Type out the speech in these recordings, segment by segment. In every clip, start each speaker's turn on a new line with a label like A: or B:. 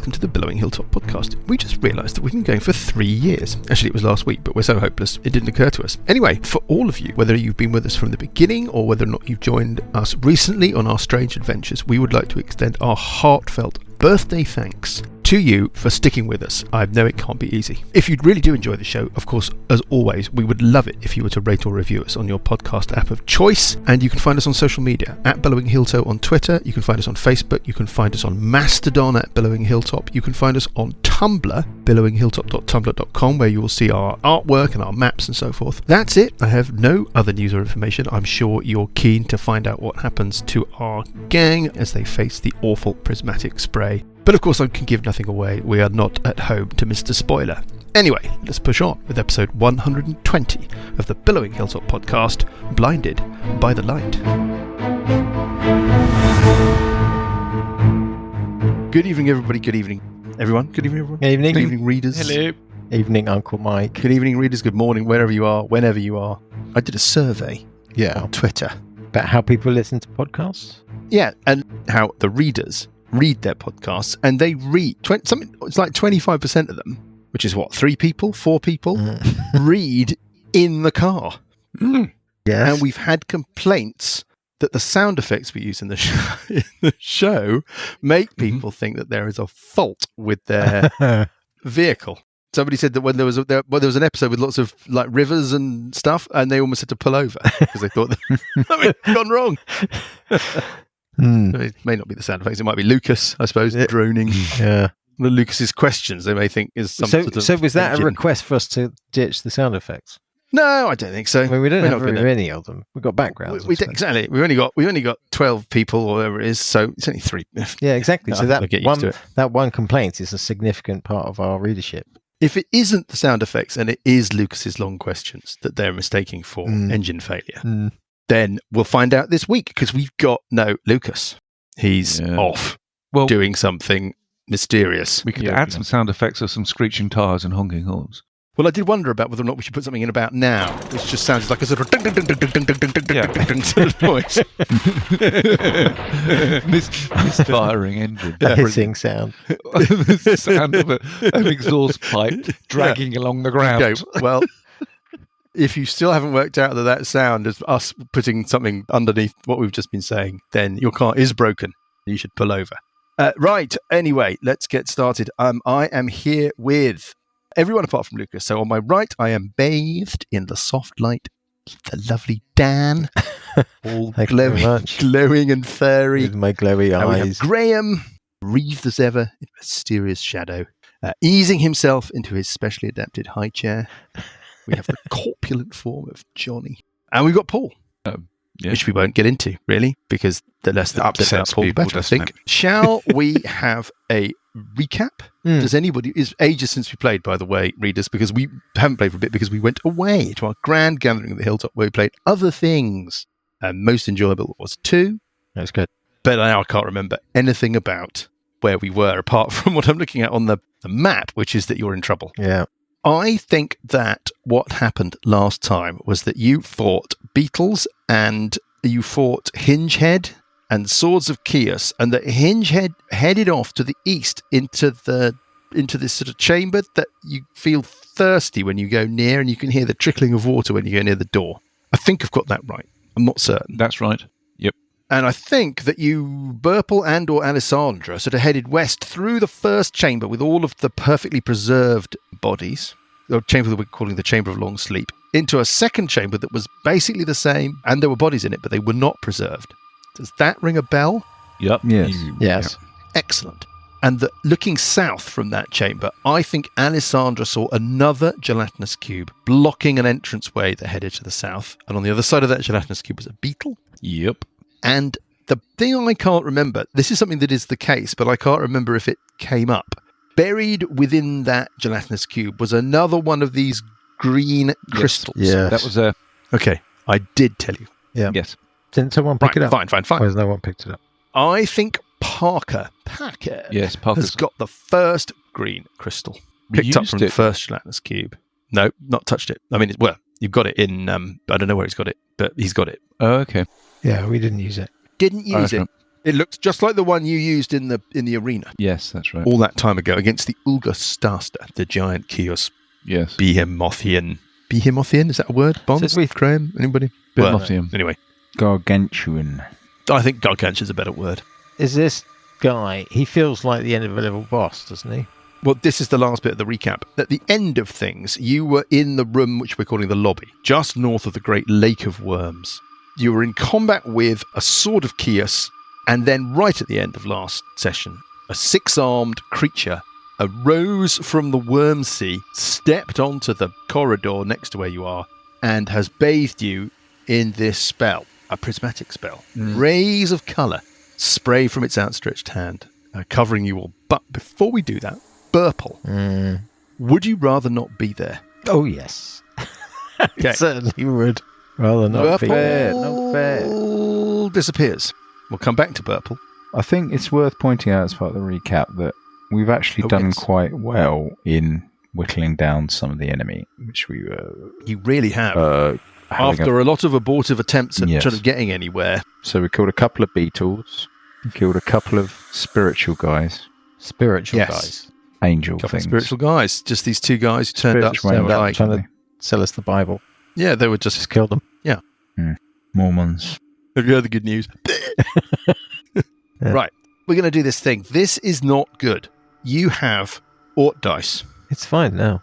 A: welcome to the Billowing Hilltop podcast. We just realised that we've been going for 3 years. Actually, it was last week, but we're so hopeless, it didn't occur to us. Anyway, for all of you, whether you've been with us from the beginning or whether or not you've joined us recently on our strange adventures, we would like to extend our heartfelt birthday thanks to you for sticking with us. I know it can't be easy. If you really do enjoy the show, of course, as always, we would love it if you were to rate or review us on your podcast app of choice. And you can find us on social media at Billowing Hilltop on Twitter. You can find us on Facebook. You can find us on Mastodon at Billowing Hilltop. You can find us on Tumblr, billowinghilltop.tumblr.com, where you will see our artwork and our maps and so forth. That's it. I have no other news or information. I'm sure you're keen to find out what happens to our gang as they face the awful Prismatic Spray. But of course I can give nothing away. We are not at home to Mr. Spoiler. Anyway, let's push on with episode 120 of the Billowing Hilltop podcast, Blinded by the Light. Good evening, everybody. Good evening, everyone. Good evening, everyone.
B: Good evening.
A: Good evening, readers.
C: Hello.
B: Evening, Uncle Mike.
A: Good evening, readers. Good morning, wherever you are, whenever you are. I did a survey
B: Yeah.
A: on Twitter.
B: About how people listen to podcasts?
A: Yeah, and how the readers read their podcasts, and they read something. It's like 25% of them, which is what, 3 people, 4 people, read in the car.
B: Yes.
A: And we've had complaints that the sound effects we use in the show make people think that there is a fault with their vehicle. Somebody said that when there was an episode with lots of like rivers and stuff, and they almost had to pull over because they thought that had gone wrong. It may not be the sound effects. It might be Lucas, I suppose, droning.
B: Yeah.
A: Lucas's questions, they may think is some sort of.
B: So was that
A: engine.
B: a request for us to ditch the sound effects?
A: No, I don't think so.
B: I mean, we don't
A: We're
B: have
A: not
B: very many of them. We've got backgrounds.
A: Exactly. We've only got 12 people or whatever it is, so it's only 3.
B: Yeah, exactly. So
A: that
B: that one complaint is a significant part of our readership.
A: If it isn't the sound effects and it is Lucas's long questions that they're mistaking for engine failure, then we'll find out this week because we've got no Lucas. He's off doing something mysterious.
C: We could add some sound effects of some screeching tyres and honking horns.
A: Well, I did wonder about whether or not we should put something in about now, which just sounds like a sort of ding, ding, ding, ding, ding, ding, ding, ding, ding, ding sort of noise.
C: Misfiring engine.
B: A hissing sound.
C: The sound of an exhaust pipe dragging along the ground.
A: Okay, well, if you still haven't worked out that sound is us putting something underneath what we've just been saying, then your car is broken. You should pull over. Right. Anyway, let's get started. I am here with everyone apart from Lucas. So on my right, I am bathed in the soft light of the lovely Dan, all glowing and furry.
B: With my glowy
A: And we have
B: eyes.
A: Graham, wreathed as ever in mysterious shadow, easing himself into his specially adapted high chair. We have the corpulent form of Johnny. And we've got Paul, which we won't get into, really, because the less that upsets Paul, the better, I think. Shall we have a recap? Does anybody... It's ages since we played, by the way, readers, because we haven't played for a bit because we went away to our grand gathering at the Hilltop where we played other things. And most enjoyable was 2.
B: That's good.
A: But now I can't remember anything about where we were, apart from what I'm looking at on the map, which is that you're in trouble.
B: Yeah.
A: I think that what happened last time was that you fought beetles and you fought Hingehead and Swords of Chaos, and that Hingehead headed off to the east into this sort of chamber that you feel thirsty when you go near, and you can hear the trickling of water when you go near the door. I think I've got that right. I'm not certain.
C: That's right. Yep.
A: And I think that you, Burple and or Alessandra, sort of headed west through the first chamber with all of the perfectly preserved bodies, the chamber that we're calling the Chamber of Long Sleep, into a second chamber that was basically the same, and there were bodies in it, but they were not preserved. Does that ring a bell?
C: Yep.
B: Yes.
C: Yep.
A: Excellent. And looking south from that chamber, I think Alessandra saw another gelatinous cube blocking an entranceway that headed to the south. And on the other side of that gelatinous cube was a beetle.
C: Yep.
A: And the thing I can't remember, this is something that is the case, but I can't remember if it came up. Buried within that gelatinous cube was another one of these green crystals.
B: Yeah.
C: That was a...
A: Okay, I did tell you.
B: Yeah.
C: Yes.
B: Didn't someone pick it up?
A: Fine.
B: Or has no one picked it up?
A: I think Parker
C: Yes, Parker's
A: has got the first green crystal. Picked up from the first gelatinous cube. No, not touched it. I mean, you've got it in, I don't know where he's got it, but he's got it.
C: Oh, okay.
B: Yeah, we didn't use it.
A: Didn't use it. It looks just like the one you used in the arena
C: Yes, that's right.
A: all that time ago against the Ulgastaster, the giant Kios
C: Yes.
A: Behemothian. Behemothian, is that a word? Bonds?
B: Since
A: Graham? Anybody?
C: Behemothian.
A: Anyway,
D: Gargantuan.
A: I think Gargantuan's a better word.
B: Is this guy? He feels like the end of a level boss, doesn't he?
A: Well, this is the last bit of the recap. At the end of things, you were in the room which we're calling the lobby, just north of the Great Lake of Worms. You were in combat with a sword of Kios, and then right at the end of last session, a 6-armed creature arose from the Worm Sea, stepped onto the corridor next to where you are, and has bathed you in this spell, a prismatic spell. Rays of colour spray from its outstretched hand, covering you all. But before we do that, Burple, would you rather not be there?
B: Oh, yes.
A: Okay.
B: Certainly would. Rather not be there.
D: Not fair.
A: Disappears. We'll come back to Burple.
D: I think it's worth pointing out as part of the recap that we've actually done
A: yes.
D: quite well in whittling down some of the enemy, which we were
A: You really have.
D: having
A: After a lot of abortive attempts at
D: Yes.
A: sort of getting anywhere.
D: So we killed a couple of beetles, we killed a couple of spiritual guys,
B: Spiritual
A: Yes.
B: guys.
D: angel
A: Couple of
D: things.
A: spiritual guys. Just these two guys who turned up.
D: Spiritual
A: They were
D: angels,
A: like,
B: trying to sell us the Bible.
A: yeah, they were just.
B: Just kill them.
D: Mormons.
A: Have you heard the good news? Right. We're going to do this thing. This is not good. You have Oort dice.
B: It's fine now.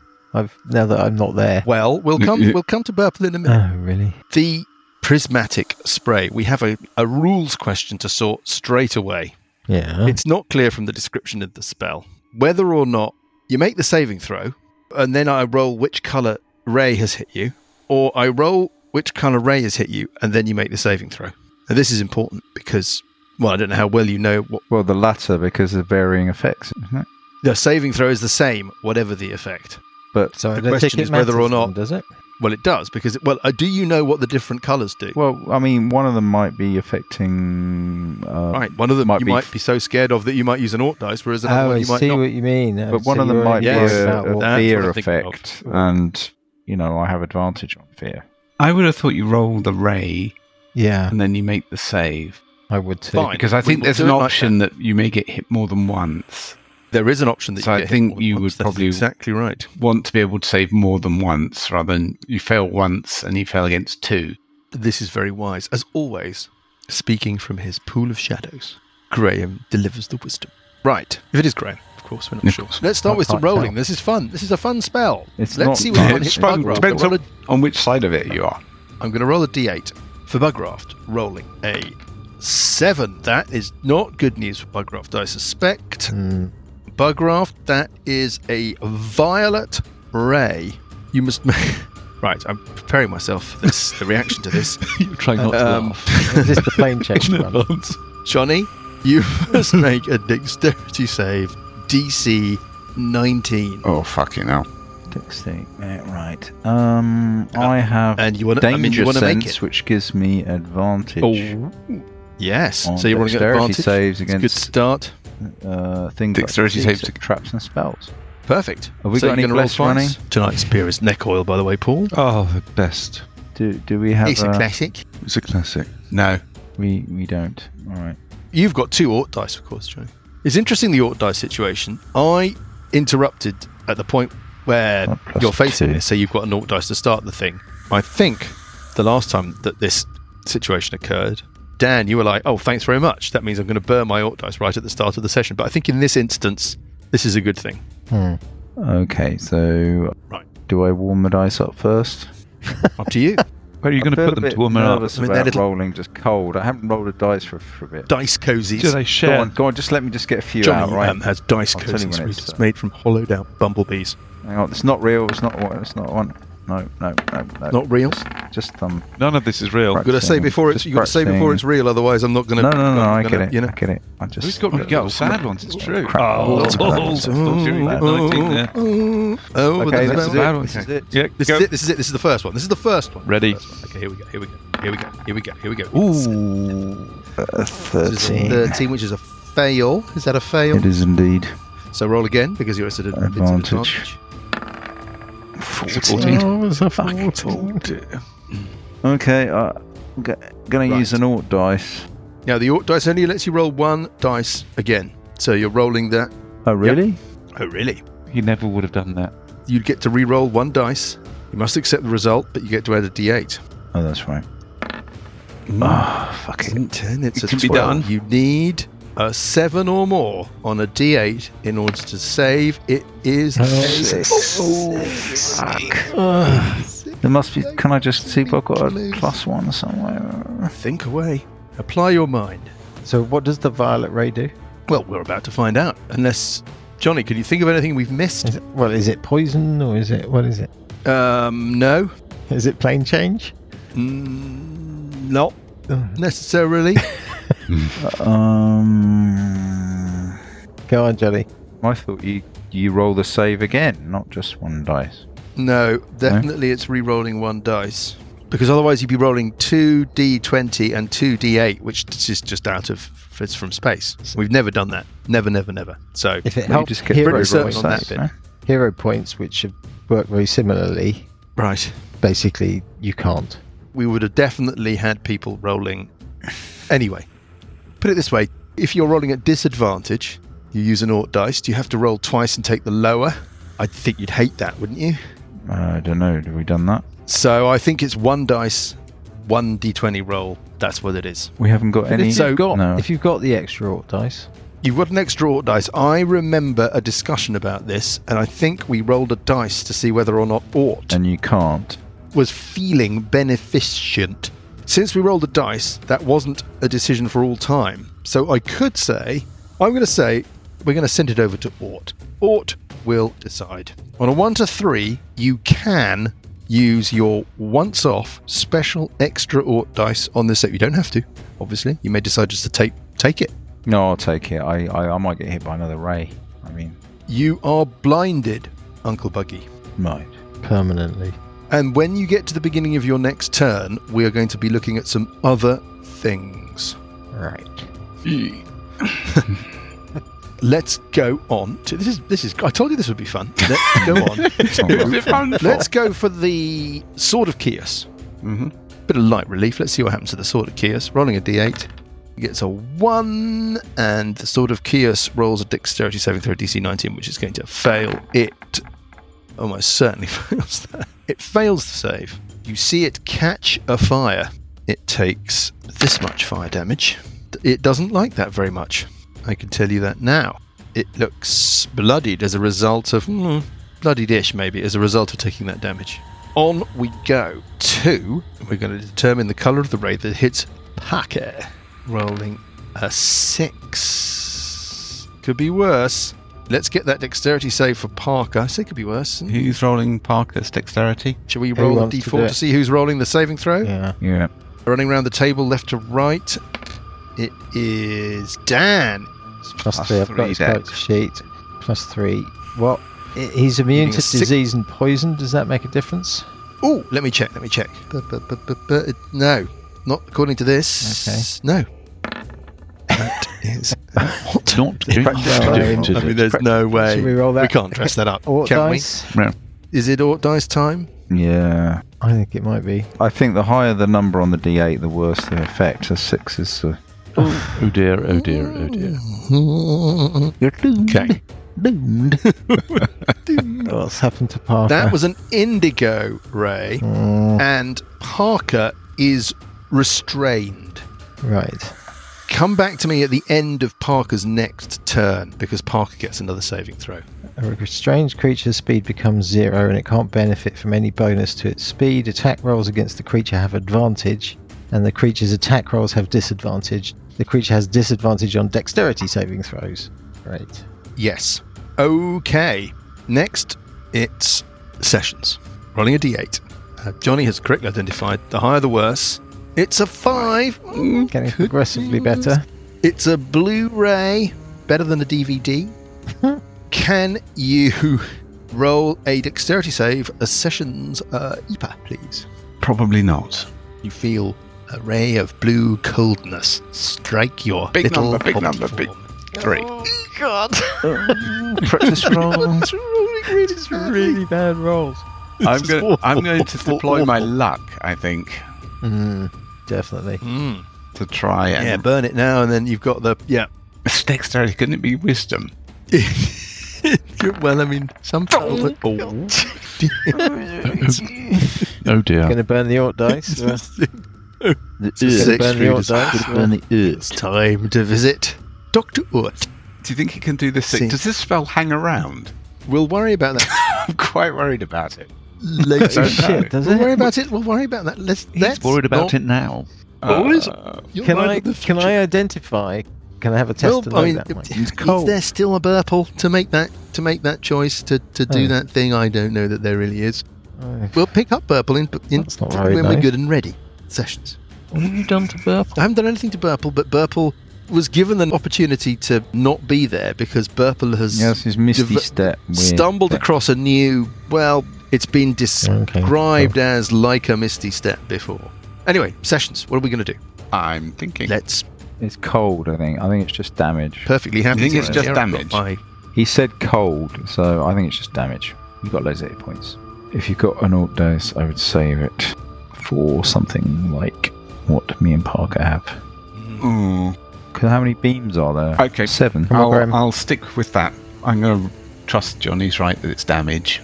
B: Now that I'm not there.
A: Well, we'll come to Burple in a minute.
B: Oh, really?
A: The Prismatic Spray. We have a rules question to sort straight away.
B: Yeah.
A: It's not clear from the description of the spell whether or not you make the saving throw, and then I roll which colour ray has hit you, or I roll which colour ray has hit you, and then you make the saving throw. And this is important because, well, I don't know how well you know what
D: Well, the latter because of varying effects, isn't it?
A: the saving throw is the same, whatever the effect.
D: But
B: So I
A: the
B: don't
A: question
B: think it
A: is whether or
B: matters
A: not-
B: then, does it?
A: Well, it does because, do you know what the different colours do?
D: well, I mean, one of them might be affecting.
A: Right, one of them
D: might
A: you
D: be
A: might be so scared of that you might use an Oort dice, whereas another
B: Oh,
A: one
B: I
A: you might
B: see
A: not.
B: what you mean.
D: But one of them might be
A: Yes,
D: a
A: that's what
D: fear
A: I'm thinking of.
D: effect, and I have advantage on fear.
E: I would have thought you roll the ray
B: Yeah,
E: and then you make the save.
B: I would too.
A: Fine.
E: Because I
A: We
E: think
A: will
E: there's
A: do
E: an
A: it like
E: option that you may get hit more than once.
A: There is an option that
E: So
A: you
E: I
A: get
E: think
A: hit more
E: you
A: than
E: would
A: once. That's
E: probably-
A: exactly right.
E: Want to be able to save more than once rather than you fail once and you fail against 2.
A: This is very wise. As always, speaking from his pool of shadows, Graham delivers the wisdom. Right. If it is Graham, of course, we're not
E: Of
A: sure.
E: course.
A: Let's start with some
B: Can't tell.
A: rolling. This is fun. This is a fun spell.
D: It's
A: Let's
D: not-
A: see what one
E: It's
A: hits
E: fun.
A: Bugraft.
E: Depends on which side of it you are.
A: I'm going to roll a d8 for Bugraft, rolling a 7. That is not good news for Bugraft, I suspect. Bugraft, that is a violet ray. You must make... Right, I'm preparing myself for this, the reaction to this.
C: You're trying not to laugh.
B: Is this the plain check
C: In
B: one?
C: advance.
A: Johnny, you must make a dexterity save, DC 19.
E: Oh, fucking hell.
D: 16. Right. I have
A: And you want
D: danger
A: to make
D: sense,
A: it.
D: which gives me advantage.
A: Oh, yes.
D: on
A: So you're rolling an
D: dexterity
A: advantage.
D: saves
A: It's a good
D: against
A: start.
D: things
E: Dexterity
D: like
E: saves
D: traps and spells.
A: Perfect.
D: Have we
A: So
D: got any
A: you're gonna roll
D: bless running?
A: twice? Tonight's beer is neck oil, by the way, Paul.
C: Oh, the best.
D: Do we have?
A: It's a classic.
C: It's a classic.
E: No.
D: We don't. All right.
A: You've got 2 Oort dice, of course, Johnny. It's interesting, the Oort dice situation. I interrupted at the point where
D: Plus
A: you're facing
D: 2.
A: this, so you've got an Oort dice to start the thing. I think the last time that this situation occurred, Dan, you were like, oh, thanks very much. That means I'm going to burn my Oort dice right at the start of the session. But I think in this instance, this is a good thing.
D: Okay. So,
A: Right.
D: do I warm the dice up first?
A: Up to you.
C: Where are you going to
D: I feel
C: put them
D: a
C: to
D: bit
C: warm it up?
D: nervous
A: I mean,
D: about
A: they're little-
D: rolling just cold. I haven't rolled a dice for a bit.
A: Dice cozies.
C: Do they share?
D: Go on. Just let me just get a few
A: Johnny
D: out. Right.
A: has dice
D: I'll tell you
A: cozies
D: when
A: which
D: it's,
A: is made from hollowed out bumblebees.
D: Hang on. It's not real. It's not one. It's not one. No.
A: Not real?
D: Just
C: None of this is real.
D: Right.
A: You've got to say before it's
D: Just
A: you got to say before it's real, otherwise I'm not going to.
D: No. I get it.
A: You know.
D: I get it. I just.
C: Who's got really good sad ones? It's true.
D: Crap.
C: Oh,
D: Lots of bad
C: oh,
D: ones.
C: oh, you're 19 there.
A: Oh,
D: Okay,
A: that's
D: this is
A: bad.
D: it. This is it.
C: Yeah,
A: This
C: go.
A: is it. This is it. This is the first one. This is the first one.
C: Ready.
A: Okay, here we go. Here we go. Here we go. Here we go. Here we go.
D: Ooh.
A: This is a
D: 13.
A: 13, which is a fail. Is that a fail?
D: It is indeed.
A: So roll again because you're at an
D: Advantage.
C: 14.
B: Oh, it's a 14.
D: Okay, I'm going
A: Right.
D: to use an Oort dice.
A: Now, the Oort dice only lets you roll one dice again. So you're rolling that.
D: Oh, really?
A: Oh, really?
C: He never would have done that.
A: You'd get to re-roll one dice. You must accept the result, but you get to add a d8.
D: Oh, that's right. Oh, fuck it.
A: Isn't 10, it's a
E: It can be
A: 12.
E: done.
A: You need a 7 or more on a d8 in order to save. It is
D: There must be. Can I just see if I've got a +1 somewhere?
A: Think away. Apply your mind.
B: So what does the violet ray do?
A: Well, we're about to find out. Unless, Johnny, can you think of anything we've missed?
B: Is it poison or is it, what is it?
A: No.
B: Is it plane change?
A: Not necessarily.
B: Go on, Johnny.
D: I thought you roll the save again, not just one dice.
A: No, definitely it's re-rolling one dice. Because otherwise you'd be rolling 2d20 and 2d8, which is just out of, it's from space. We've never done that. Never. So
B: If it
D: Well, you
B: helps
D: just get
B: hero,
A: pretty certain
B: points,
A: on that bit.
B: hero points, which have worked very similarly,
A: Right.
B: basically you can't.
A: We would have definitely had people rolling. Anyway, put it this way. If you're rolling at disadvantage, you use an Oort dice. Do you have to roll twice and take the lower? I think you'd hate that, wouldn't you?
D: I don't know. Have we done that?
A: So I think it's one dice, one d20 roll. That's what it is.
D: We haven't got any.
A: So-
D: no.
B: If you've got the extra Oort dice,
A: You've got an extra Oort dice. I remember a discussion about this, and I think we rolled a dice to see whether or not Oort
D: And you can't.
A: was feeling beneficent. Since we rolled a dice, that wasn't a decision for all time. So I could say, I'm going to say, we're going to send it over to Oort. Oort will decide. On a 1 to 3, you can use your once-off special extra Oort dice on this set. You don't have to, obviously. You may decide just to take it.
D: No, I'll take it. I might get hit by another ray. I mean,
A: You are blinded, Uncle Buggy.
D: might.
B: permanently.
A: And when you get to the beginning of your next turn, we are going to be looking at some other things.
B: Right.
A: Let's go on to this is I told you this would be fun. Let's go on.
E: Is it fun?
A: Let's go for the Sword of Chaos.
E: Mm-hmm.
A: Bit of light relief. Let's see what happens to the Sword of Chaos. Rolling a d8. It gets a 1, and the Sword of Chaos rolls a dexterity saving throw DC 19, which is going to fail. It almost certainly fails that. It fails the save. You see it catch a fire. It takes this much fire damage. It doesn't like that very much. I can tell you that now. It looks bloodied as a result of... bloodied-ish, maybe, as a result of taking that damage. On we go to... We're going to determine the colour of the ray that hits Parker. Rolling a 6. Could be worse. Let's get that dexterity save for Parker. I say could be worse.
E: Who's rolling Parker's dexterity?
A: Shall we
B: Who
A: roll a
B: wants to do
A: d4
B: it?
A: to see who's rolling the saving throw?
B: Yeah.
D: Yeah.
A: Running around the table left to right. It is Dan.
B: Plus
E: Plus
B: 3. I've got
E: 3
B: his
E: dex.
B: character sheet. Plus 3. What? He's immune
A: Getting
B: to
A: a six-
B: disease and poison. Does that make a difference?
A: Oh, let me check. No, not according to this.
B: Okay.
A: No. That is what?
E: Not very much
B: Well,
E: different, is
A: I mean,
E: it?
A: there's no way.
B: Should we roll that?
A: We can't dress that up,
B: Oort
A: can
B: dice?
E: Yeah.
A: we? Is it Oort dice time?
D: Yeah.
B: I think it might be.
D: I think the higher the number on the D8, the worse the effect. A 6 is.
C: Oh dear, oh dear, oh dear.
D: You're doomed.
A: Okay.
D: Doomed.
B: What's happened to Parker?
A: That was an indigo ray, and Parker is restrained.
B: Right.
A: Come back to me at the end of Parker's next turn, because Parker gets another saving throw.
B: A restrained creature's speed becomes 0 and it can't benefit from any bonus to its speed. Attack rolls against the creature have advantage, and the creature's attack rolls have disadvantage. The creature has disadvantage on dexterity saving throws. Right.
A: Yes. Okay. Next, it's Sessions. Rolling a d8. Johnny has correctly identified the higher the worse. It's a 5.
B: Getting progressively better.
A: It's a Blu-ray. Better than a DVD. Can you roll a dexterity save, a Sessions EPA, please?
E: Probably not.
A: You feel a ray of blue coldness strike your
E: Big
A: little
E: number, big
A: body
E: number, big-
A: form.
E: 3.
A: God.
D: Practice roll.
A: It's rolling really
B: bad rolls.
E: I'm going to deploy my luck, I think.
B: Definitely.
E: to try and...
A: Yeah, burn it now, and then you've got the... Yeah.
E: It's dexterity, couldn't it be wisdom?
A: Well, I mean, some people...
C: Oh dear.
B: Going to burn the Oort dice? Burn the Oort dice?
A: It's time to visit Dr. Oort.
E: Do you think he can do this
A: See.
E: thing? Does this spell hang around?
A: We'll worry about that
E: I'm quite worried about it.
A: later.
B: Shit, does
A: We'll
B: it?
A: worry about it. We'll worry about that. Let's
C: Worried about it now.
A: Boys,
B: Can I identify? Can I have a test to know that? Mike?
A: Is there still a Burple to make that choice to do that thing? I don't know that there really is.
B: Oh,
A: We'll pick up Burple in
B: That's not very
A: when we're
B: nice.
A: good and ready sessions.
C: What have you done to Burple?
A: I haven't done anything to Burple, but Burple was given an opportunity to not be there because Burple has
D: Yes, his misty step. Weird
A: stumbled
D: step.
A: across a new. Well, it's been described as like a misty step before. Anyway, sessions. What are we going to do?
E: I'm thinking.
A: Let's
D: It's cold, I think. I think it's just damage.
A: perfectly happy.
E: You think
A: to
E: it's just
A: share
E: damage?
A: my-
D: He said cold, so I think it's just damage. You've got loads of hit points. If you've got an Oort dice, I would save it for something like what me and Parker have.
E: Ooh.
D: Because how many beams are there?
E: Okay.
D: 7.
B: Come on, Graham.
E: I'll stick with that. I'm going to trust Johnny's right that it's damage.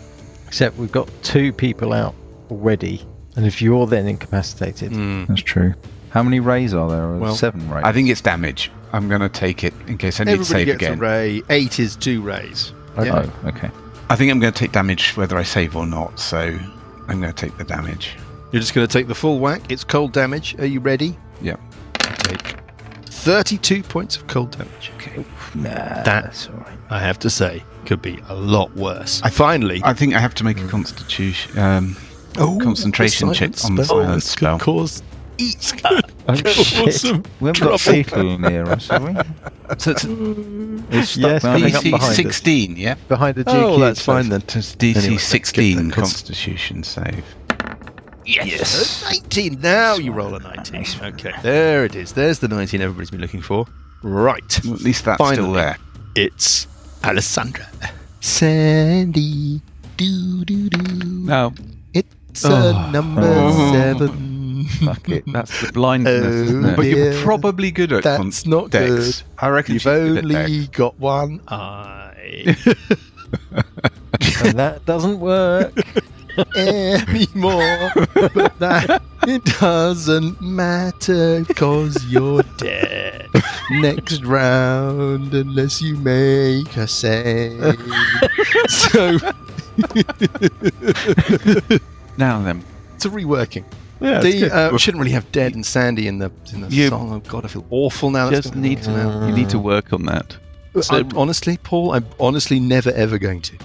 B: Except we've got 2 people out already, and if you're then incapacitated,
D: That's true. How many rays are there?
A: Well,
D: 7 rays.
E: I think it's damage. I'm going to take it in case I need to
A: Everybody
E: save
A: gets
E: again.
A: a ray. 8 is 2 rays. Yeah.
D: Oh, okay.
E: I think I'm going to take damage whether I save or not, so I'm going to take the damage.
A: You're just going to take the full whack. It's cold damage. Are you ready?
E: Yep.
A: Take 32 points of cold damage.
E: Okay.
D: Nah,
A: That's
D: all right.
A: I have to say, could be a lot worse. Finally.
E: I think I have to make a constitution, concentration check on the silence spell.
A: Could cause eats.
D: Oh, shit. We haven't got people near us, have we?
E: So it's
D: It's stuck
B: Yes,
D: behind
B: coming up
D: us.
E: DC
B: behind
E: 16, yeah?
B: behind the GQ.
A: Oh, that's
B: stuff.
A: fine then.
E: It's DC
A: Anyway, let's
E: 16
A: get that
E: constitution save.
A: Yes. 19. Now you roll a 19. Okay. There it is. There's the 19 everybody's been looking for. Right.
E: Well, at least that's
A: Finally.
E: still there.
A: It's Alessandra. Sandy. Do do do.
C: No.
A: It's number
E: Oh.
A: 7.
C: Fuck it. That's the blindness, isn't it?
E: But you're
A: Yeah.
E: probably good at
A: That's not
E: dex.
A: good.
E: I reckon
A: You've
E: she's good at
A: only
E: dex.
A: got one eye
B: And that doesn't work.
A: anymore. But that it doesn't matter because you're dead. Next round, unless you make a save. So
C: Now then.
A: it's a reworking.
B: Yeah,
A: We shouldn't really have dead and Sandy in the
C: You-
A: song. Oh God, I feel awful now. That's
C: Just
A: gonna
C: need
A: come out.
C: to. You need to work on that.
A: Honestly, Paul, I'm honestly never ever going to.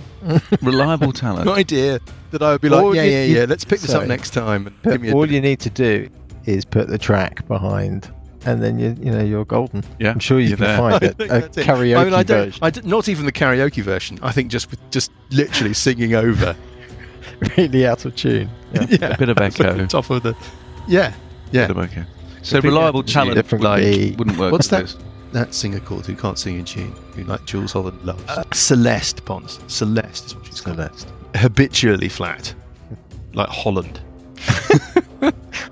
C: Reliable talent.
A: No idea that I would be like,
B: Or
A: yeah. Let's pick this up
B: sorry.
A: next time and give me a
B: all you need to do is put the track behind, and then you're golden.
C: Yeah,
B: I'm sure you
C: you're
B: can
C: there.
B: find
A: I
B: a
A: think that's it.
B: karaoke
A: I mean,
B: version.
A: not even the karaoke version. I think just literally singing over.
B: Really out of tune. Yeah.
C: A bit of echo.
A: On top of the. Yeah.
C: Bit of echo. So
A: Completely
C: reliable
A: opposite.
C: talent
B: Different
C: like
B: beat.
C: wouldn't work.
A: What's
C: with
A: that?
C: this.
A: That singer called who can't sing in tune, who like Jules Holland loves. Celeste Pons. Celeste is what she's called.
B: Celeste.
A: Habitually flat, like Holland.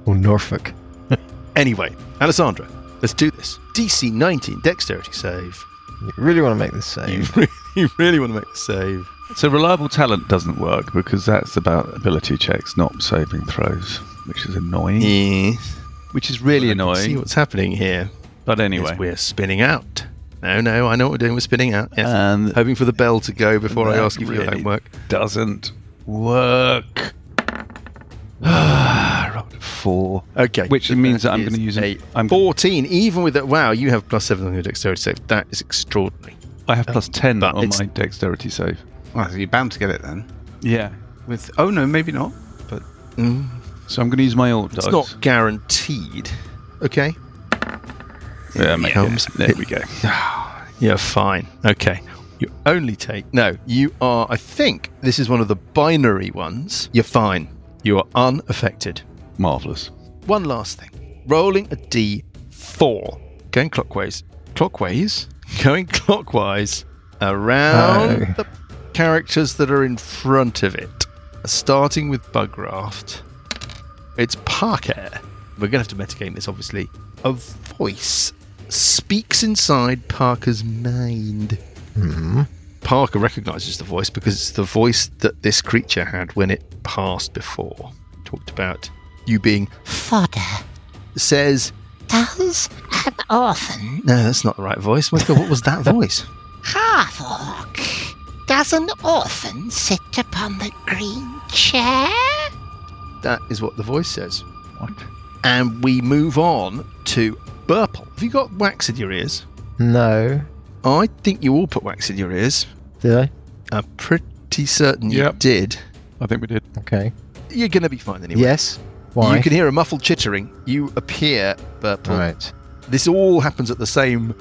B: Or Norfolk.
A: Anyway, Alessandra, let's do this. DC 19 dexterity save.
B: You really want to make this save.
A: You really want to make the save.
C: So reliable talent doesn't work because that's about ability checks, not saving throws, which is annoying.
A: Yes.
C: Which is really
A: See
C: annoying.
A: what's happening here.
C: But
A: Is
C: anyway.
A: we're spinning out. No, I know what we're doing. We're spinning out. Yes.
C: And
A: Hoping for the bell to go before I
C: that
A: ask you for your
C: really
A: homework.
C: doesn't work. Rolled a 4.
A: Okay.
C: Which means that I'm going to use
A: a
C: I'm
A: 14. Even with that, wow, you have +7 on your dexterity save. That is extraordinary.
C: I have +10
A: but
C: on
A: it's-
C: my dexterity save.
E: Well, so you're bound to get it then.
C: Yeah.
E: With no, maybe not. But
C: So I'm going to use my Oort
A: It's
C: dice.
A: not guaranteed. Okay.
C: Yeah, make
A: comes.
C: it. There we go.
A: Yeah, fine. Okay. You only take. No, you are. I think this is one of the binary ones. You're fine. You are unaffected.
C: Marvellous.
A: One last thing. Rolling a d4. Going clockwise. Going clockwise around the characters that are in front of it. Starting with Bugraft. It's Parker. We're going to have to metagame this, obviously. a voice speaks inside Parker's mind. Parker recognises the voice because it's the voice that this creature had when it passed before. Talked about you being
F: Fodder.
A: says,
F: Does an orphan,
A: no, that's not the right voice. My God, what was that voice?
F: half-orc, does an orphan sit upon the green chair?
A: That is what the voice says.
C: What?
A: And we move on to Burple. Have you got wax in your ears?
B: No.
A: I think you all put wax in your ears.
B: Did I?
A: I'm pretty certain you
C: Yep.
A: did.
C: I think we did.
B: Okay.
A: You're going to be fine anyway.
B: Yes. Why?
A: You can hear a muffled chittering. You appear Burple.
B: Right.
A: This all happens at the same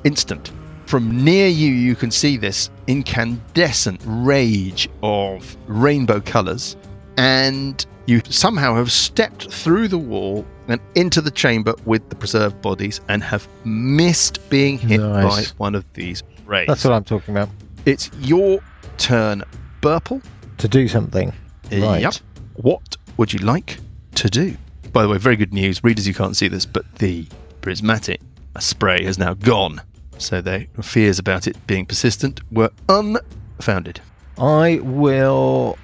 A: instant. From near you, you can see this incandescent rage of rainbow colours, and you somehow have stepped through the wall and into the chamber with the preserved bodies and have missed being hit
B: Nice.
A: by one of these rays.
B: That's what I'm talking about.
A: It's your turn, Burple.
B: To do something. Right.
A: Yep. What would you like to do? By the way, very good news. Readers, you can't see this, but the Prismatic Spray has now gone. So their fears about it being persistent were unfounded.
B: I will...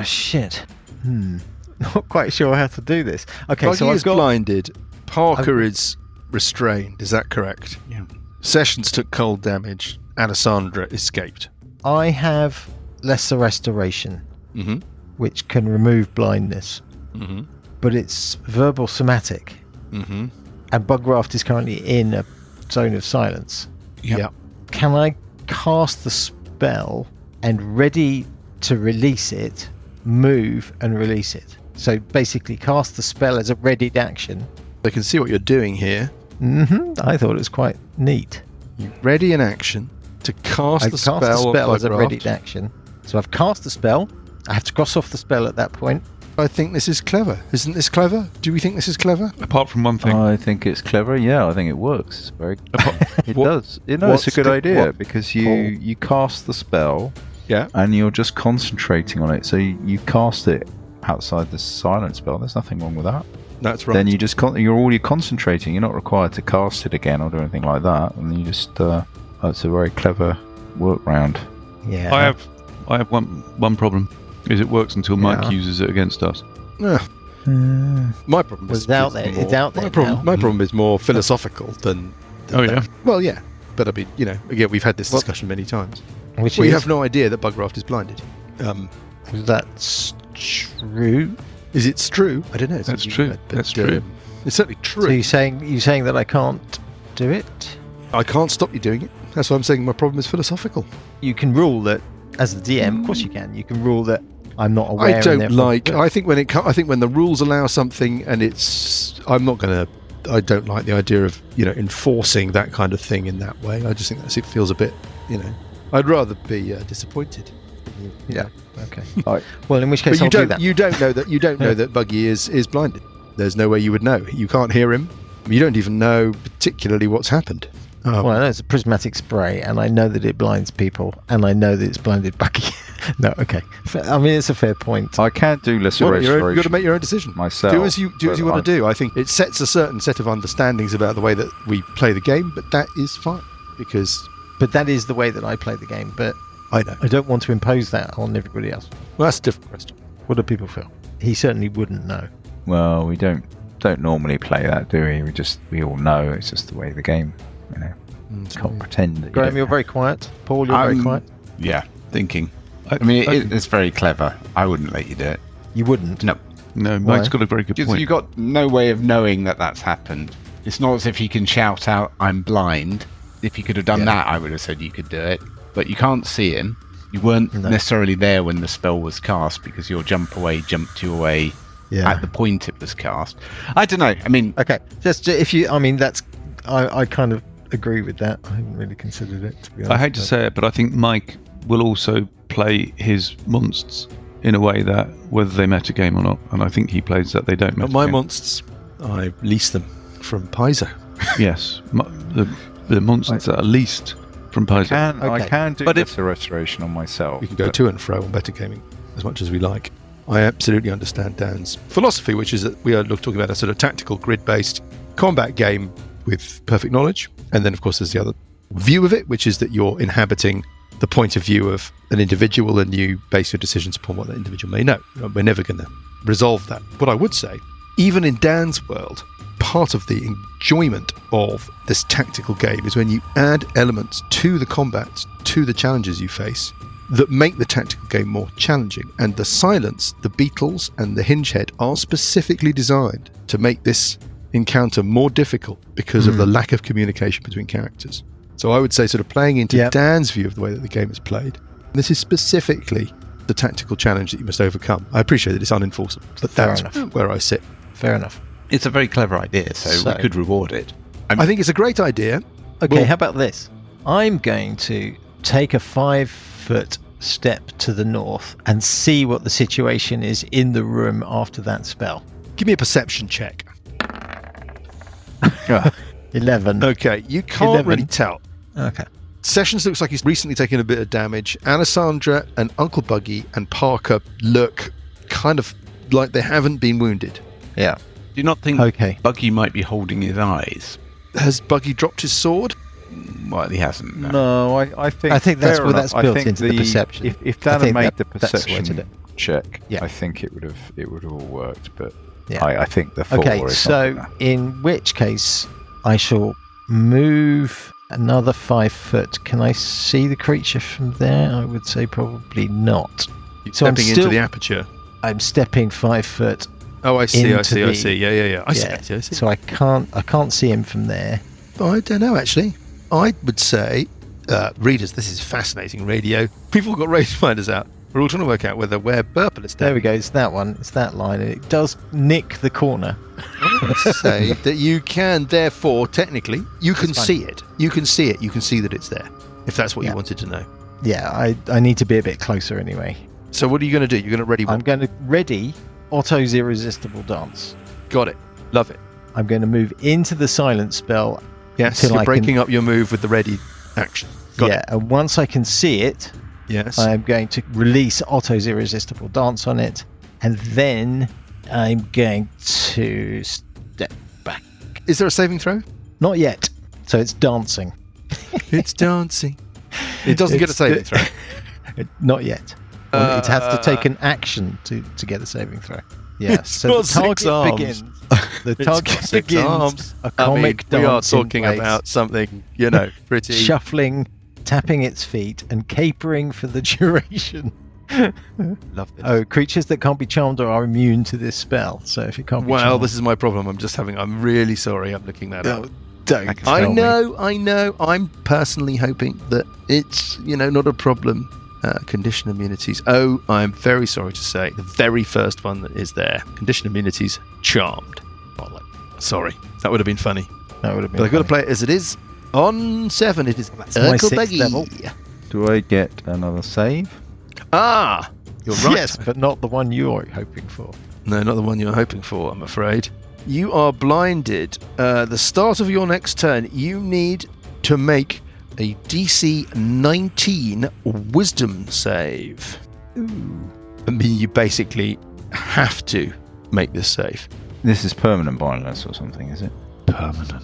B: shit. Not quite sure how to do this. Okay,
A: Buggy
B: so I've
A: is
B: got...
A: blinded. Parker is restrained. Is that correct?
E: Yeah.
A: Sessions took cold damage. Alessandra escaped.
B: I have Lesser Restoration,
A: Mm-hmm.
B: which can remove blindness,
A: Mm-hmm.
B: but it's verbal somatic,
A: Mm-hmm.
B: and Bugraft is currently in a zone of silence.
A: Yep.
B: Can I cast the spell and ready to release it, move and release it? So basically cast the spell as a readied action.
A: They can see what you're doing here.
B: I thought it was quite neat.
A: You ready in action to cast
B: I
A: the
B: cast
A: spell,
B: the spell
A: of
B: as a
A: Bugraft.
B: readied action. So I've cast the spell. I have to cross off the spell at that point.
A: I think this is clever. Isn't this clever? Do we think this is clever?
C: Apart from one thing.
D: I think it's clever. Yeah, I think it works. It's very. It
A: What-
D: does. You know, it's a
A: what's
D: good
A: the-
D: idea
A: what-
D: because you cast the spell
A: Yeah.
D: and you're just concentrating on it. So you cast it outside the silent spell. There's nothing wrong with that.
A: That's right.
D: Then you just you're already concentrating. You're not required to cast it again or do anything like that. And you just that's a very clever workaround.
B: Yeah.
C: I have one problem. Is it works until Mike
B: Yeah.
C: uses it against us.
A: Yeah. My problem is
B: It's out there.
A: more-
B: It's out there
A: My problem,
B: now.
A: my problem is more philosophical than
C: Oh, yeah?
A: that. Well, yeah. But I mean, again, we've had this
B: Well,
A: discussion many times.
B: Which
A: We
B: is,
A: have no idea that Bugraft is blinded.
B: That's true.
A: Is it true? I don't know. It's
C: That's
A: something
C: true.
A: you've read, but,
C: That's true.
A: It's certainly
B: So
A: true.
B: you're saying that I can't do it?
A: I can't stop you doing it. That's why I'm saying my problem is philosophical.
B: You can rule that as the DM. Of course you can. You can rule that I'm not aware.
A: I
B: and
A: don't
B: therefore
A: like.
B: do it.
A: I think when the rules allow something, and it's. I'm not gonna. I don't like the idea of enforcing that kind of thing in that way. I just think it feels a bit. I'd rather be disappointed.
B: Yeah. Okay.
D: Right.
B: Well, in which case
A: But
B: I'll do that.
A: you don't know that. You don't know that Buggy is blinded. There's no way you would know. You can't hear him. You don't even know particularly what's happened.
B: Well, I know it's a prismatic spray, and I know that it blinds people, and I know that it's blinded Bucky. No, okay. I mean, it's a fair point.
D: I can't do lesser
A: Well,
D: restoration.
A: you've got to make your own decision.
D: myself.
A: Do as you
D: but
A: want to do. I think it sets a certain set of understandings about the way that we play the game, but that is fine because
B: But that is the way that I play the game. But
A: I know.
B: I don't want to impose that on everybody else.
A: Well, that's a different question.
B: What do people feel? He certainly wouldn't know.
D: Well, we don't normally play that, do we? We all know it's just the way of the game. Can't pretend that.
B: Graham, you're very quiet. Paul, you're very quiet.
E: Yeah, thinking. I mean, it's very clever. I wouldn't let you do it.
B: You wouldn't.
E: No.
C: No,
B: Why?
C: Mike's got a very good
E: Because
C: point.
E: you've got no way of knowing that that's happened. It's not as if he can shout out, I'm blind. If he could have done that, I would have said you could do it. But you can't see him. You weren't necessarily there when the spell was cast because your jumped you away at the point it was cast. I don't know. I mean,
B: Okay. Just if you, I mean, that's. I kind of agree with that. I haven't really considered it. To be honest,
C: I hate to say it, but I think Mike will also play his monsters in a way that whether they metagame or not, and I think he plays that they don't
A: But
C: metagame.
A: my monsters, I lease them from Paizo.
C: Yes, the monsters that are leased from Paizo.
D: I can do
A: But
D: lesser restoration on myself.
A: We can go
D: but-
A: to and fro on better gaming as much as we like. I absolutely understand Dan's philosophy, which is that we are talking about a sort of tactical grid-based combat game with perfect knowledge. And then, of course, there's the other view of it, which is that you're inhabiting the point of view of an individual and you base your decisions upon what that individual may know. We're never going to resolve that. What I would say, even in Dan's world, part of the enjoyment of this tactical game is when you add elements to the combats, to the challenges you face, that make the tactical game more challenging. And the silence, the beetles and the hinge head are specifically designed to make this encounter more difficult because of the lack of communication between characters. So I would say, sort of playing into Dan's view of the way that the game is played, this is specifically the tactical challenge that you must overcome. I appreciate that it's unenforceable, but that's where I sit.
B: Fair enough.
E: It's a very clever idea, so we could reward it.
A: I think it's a great idea.
B: Okay, how about this? I'm going to take a 5-foot step to the north and see what the situation is in the room after that spell.
A: Give me a perception check.
B: 11.
A: Okay, you can't really tell.
B: Okay.
A: Sessions looks like he's recently taken a bit of damage. Alessandra and Uncle Buggy and Parker look kind of like they haven't been wounded.
B: Yeah.
E: Do you not think Buggy might be holding his eyes?
A: Has Buggy dropped his sword?
E: Well, he hasn't.
D: No, I think
B: that's where that's built into the perception.
D: If Dan had made the perception check,
B: yeah.
D: I think it would have all worked. But
B: yeah.
D: I think the 4 is
B: okay. So
D: something.
B: In which case, I shall move another 5 foot. Can I see the creature from there? I would say probably not.
A: You're stepping into the aperture.
B: I'm stepping 5 foot.
A: Oh, I see. Yeah. I see.
B: So I can't see him from there.
A: I don't know, actually. I would say, readers, this is fascinating radio. We've all got rangefinders out. We're all trying to work out where Burple is.
B: There we go. It's that one. It's that line. And it does nick the corner.
A: I would say that you can, therefore, technically, you can see it. You can see it. You can see that it's there, if that's what you wanted to know.
B: Yeah, I need to be a bit closer anyway.
A: So what are you going to do? You're going to ready what?
B: I'm going to ready Otto's Irresistible Dance.
A: Got it. Love it.
B: I'm going to move into the silence spell.
A: Yes, you're breaking up your move with the ready action. Got it.
B: And once I can see it, I'm going to release Otto's Irresistible Dance on it, and then I'm going to step back.
A: Is there a saving throw?
B: Not yet. So it's dancing.
A: It's dancing. It doesn't get a saving throw.
B: Not yet. It has to take an action to get a saving throw. Yeah. So the target begins. The target begins. A comic dance.
A: We are talking about something, pretty
B: shuffling, tapping its feet, and capering for the duration.
A: Love this.
B: Oh, creatures that can't be charmed are immune to this spell. So if you can't be charmed...
A: Well, this is my problem. I'm really sorry. I'm looking that up.
B: Don't
A: I know. I'm personally hoping that it's, not a problem. Condition immunities. Oh, I'm very sorry to say, the very first one that is there. Condition immunities, charmed. Sorry, that would have been funny.
B: That would have been.
A: But I've got to play it as it is. On 7, it is
B: my 6th level.
D: Do I get another save?
A: Ah, you're right.
B: Yes, but not the one you're hoping for.
A: No, not the one you're hoping for, I'm afraid. You are blinded. The start of your next turn, you need to make a DC 19 wisdom save. Ooh. I mean, you basically have to make this save.
D: This is permanent blindness or something, is it?
A: Permanent.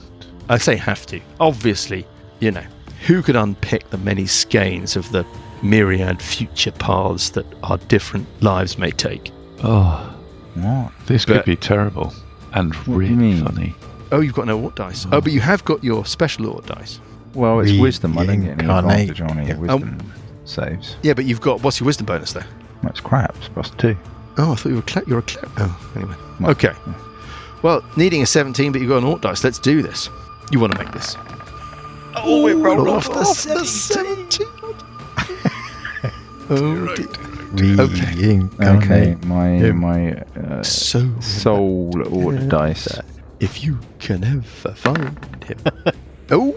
A: I say have to. Obviously, who could unpick the many skeins of the myriad future paths that our different lives may take?
C: Oh,
D: what?
C: This could be terrible and really funny.
A: Oh, you've got no Oort dice. Oh, but you have got your special Oort dice.
D: Well, it's wisdom. I don't get any advantage on any wisdom saves.
A: Yeah, but you've got... What's your wisdom bonus there?
D: That's craps, +2.
A: Oh, I thought you were a cleric. Oh, anyway. Okay. Well, needing a 17, but you've got an Oort dice. Let's do this. You want to make this.
B: Oh, it rolled off the 17.
A: Oh, dear.
D: Okay, my soul Oort dice.
A: If you can ever find him. Oh,